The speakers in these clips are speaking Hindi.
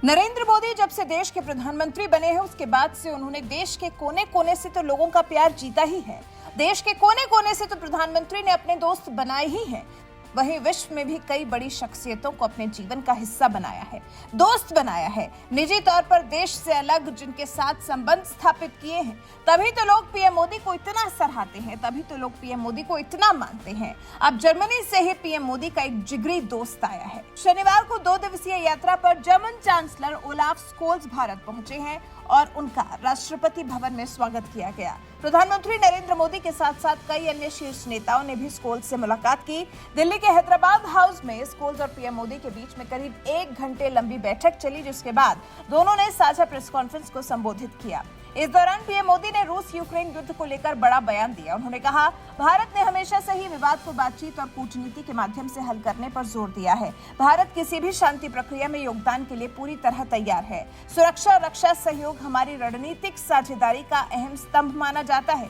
नरेंद्र मोदी जब से देश के प्रधानमंत्री बने हैं उसके बाद से उन्होंने देश के कोने कोने से तो लोगों का प्यार जीता ही है। देश के कोने कोने से तो प्रधानमंत्री ने अपने दोस्त बनाए ही हैं। वहीं विश्व में भी कई बड़ी शख्सियतों को अपने जीवन का हिस्सा बनाया है, दोस्त बनाया है, निजी तौर पर देश से अलग जिनके साथ संबंध स्थापित किए हैं। तभी तो लोग पीएम मोदी को इतना सराहते हैं, तभी तो लोग पीएम मोदी को इतना मानते हैं। अब जर्मनी से ही पीएम मोदी का एक जिगरी दोस्त आया है। शनिवार को 2 दिवसीय यात्रा पर German chancellor Olaf Scholz Bharat पहुंचे हैं और उनका राष्ट्रपति भवन में स्वागत किया गया। प्रधानमंत्री नरेंद्र मोदी के साथ साथ कई अन्य शीर्ष नेताओं ने भी स्कोल्स से मुलाकात की। दिल्ली के हैदराबाद हाउस में स्कोल्स और पीएम मोदी के बीच में करीब 1 घंटे लंबी बैठक चली, जिसके बाद दोनों ने साझा प्रेस कॉन्फ्रेंस को संबोधित किया। इस दौरान पीएम मोदी ने रूस यूक्रेन युद्ध को लेकर बड़ा बयान दिया। उन्होंने कहा, भारत ने हमेशा से ही विवाद को बातचीत और कूटनीति के माध्यम से हल करने पर जोर दिया है। भारत किसी भी शांति प्रक्रिया में योगदान के लिए पूरी तरह तैयार है। सुरक्षा और रक्षा सहयोग हमारी रणनीतिक साझेदारी का अहम स्तंभ माना जाता है।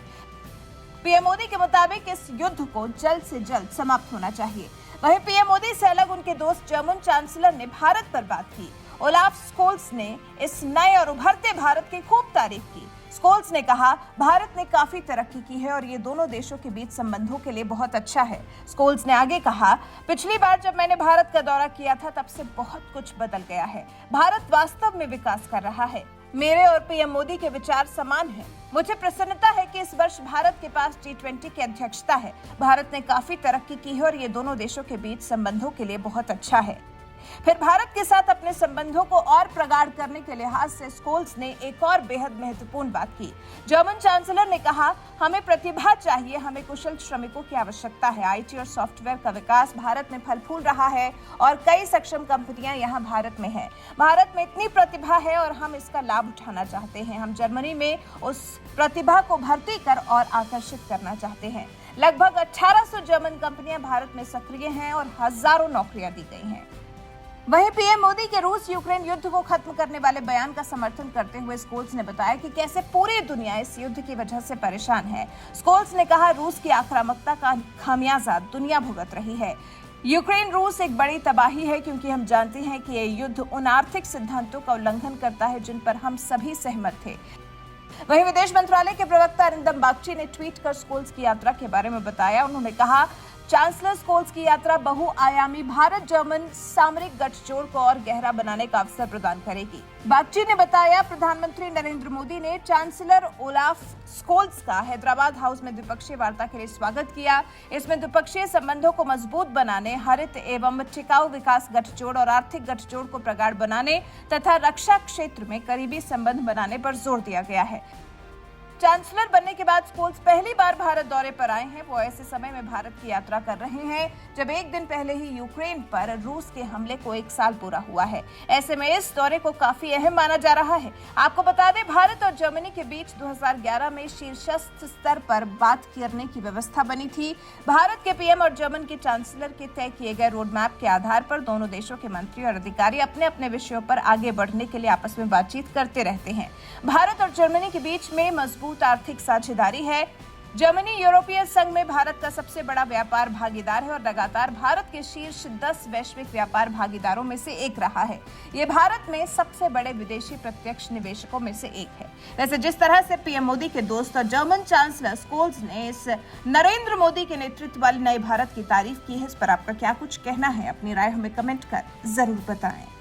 पीएम मोदी के मुताबिक इस युद्ध को जल्द से जल्द समाप्त होना चाहिए। वहीं पीएम मोदी से अलग उनके दोस्त जर्मन चांसलर ने भारत पर बात की। ओलाफ स्कोल्स ने इस नए और उभरते भारत की खूब तारीफ की। स्कोल्स ने कहा, भारत ने काफी तरक्की की है और ये दोनों देशों के बीच संबंधों के लिए बहुत अच्छा है। स्कोल्स ने आगे कहा, पिछली बार जब मैंने भारत का दौरा किया था तब से बहुत कुछ बदल गया है। भारत वास्तव में विकास कर रहा है। मेरे और पीएम मोदी के विचार समान हैं। मुझे प्रसन्नता है कि इस वर्ष भारत के पास G20 की अध्यक्षता है। भारत ने काफी तरक्की की है और ये दोनों देशों के बीच संबंधों के लिए बहुत अच्छा है। फिर भारत के साथ अपने संबंधों को और प्रगाढ़ करने के लिहाज से स्कोल्स ने एक और बेहद महत्वपूर्ण बात की। जर्मन चांसलर ने कहा, हमें प्रतिभा चाहिए, हमें कुशल श्रमिकों की आवश्यकता है। आईटी और सॉफ्टवेयर का विकास भारत में फल फूल रहा है और कई सक्षम कंपनियां यहां भारत में हैं। भारत में इतनी प्रतिभा है और हम इसका लाभ उठाना चाहते हैं। हम जर्मनी में उस प्रतिभा को भर्ती कर और आकर्षित करना चाहते हैं। लगभग 1800 जर्मन कंपनियां भारत में सक्रिय हैं और हजारों नौकरियां दी गई हैं। वहीं पीएम मोदी के रूस यूक्रेन युद्ध को खत्म करने वाले बयान का समर्थन करते हुए स्कोल्स ने बताया कि कैसे पूरी दुनिया इस युद्ध की वजह से परेशान है। स्कोल्स ने कहा, रूस की आक्रामकता का खामियाजा दुनिया भुगत रही है। यूक्रेन रूस एक बड़ी तबाही है क्योंकि हम जानते हैं कि ये युद्ध उन आर्थिक सिद्धांतों का उल्लंघन करता है जिन पर हम सभी सहमत थे। वहीं विदेश मंत्रालय के प्रवक्ता अरिंदम बागची ने ट्वीट कर स्कोल्स की यात्रा के बारे में बताया। उन्होंने कहा, चांसलर स्कोल्स की यात्रा बहुआयामी भारत जर्मन सामरिक गठजोड़ को और गहरा बनाने का अवसर प्रदान करेगी। बागची ने बताया, प्रधानमंत्री नरेंद्र मोदी ने चांसलर ओलाफ स्कोल्स का हैदराबाद हाउस में द्विपक्षीय वार्ता के लिए स्वागत किया। इसमें द्विपक्षीय संबंधों को मजबूत बनाने, हरित एवं टिकाऊ विकास गठजोड़ और आर्थिक गठजोड़ को प्रगाढ़ बनाने तथा रक्षा क्षेत्र में करीबी संबंध बनाने पर जोर दिया गया है। चांसलर बनने के बाद स्कोल्स पहली बार भारत दौरे पर आए हैं। वो ऐसे समय में भारत की यात्रा कर रहे हैं जब एक दिन पहले ही यूक्रेन पर रूस के हमले को 1 साल पूरा हुआ है। ऐसे में इस दौरे को काफी अहम माना जा रहा है। आपको बता दें, भारत और जर्मनी के बीच 2011 में शीर्षस्थ स्तर पर बात करने की व्यवस्था बनी थी। भारत के पीएम और जर्मन के चांसलर के तय किए गए रोड मैप के आधार पर दोनों देशों के मंत्री और अधिकारी अपने अपने विषयों पर आगे बढ़ने के लिए आपस में बातचीत करते रहते हैं। भारत और जर्मनी के बीच में मजबूत आर्थिक साझेदारी है। जर्मनी यूरोपीय संघ में भारत का सबसे बड़ा व्यापार भागीदार है और लगातार भारत के शीर्ष 10 वैश्विक व्यापार भागीदारों में से एक रहा है। ये भारत में सबसे बड़े विदेशी प्रत्यक्ष निवेशकों में से एक है। वैसे जिस तरह से पीएम मोदी के दोस्त और जर्मन चांसलर स्कोल्स ने इस नरेंद्र मोदी के नेतृत्व वाले नए भारत की तारीफ की है, इस पर आपका क्या कुछ कहना है? अपनी राय हमें कमेंट कर जरूर बताएं।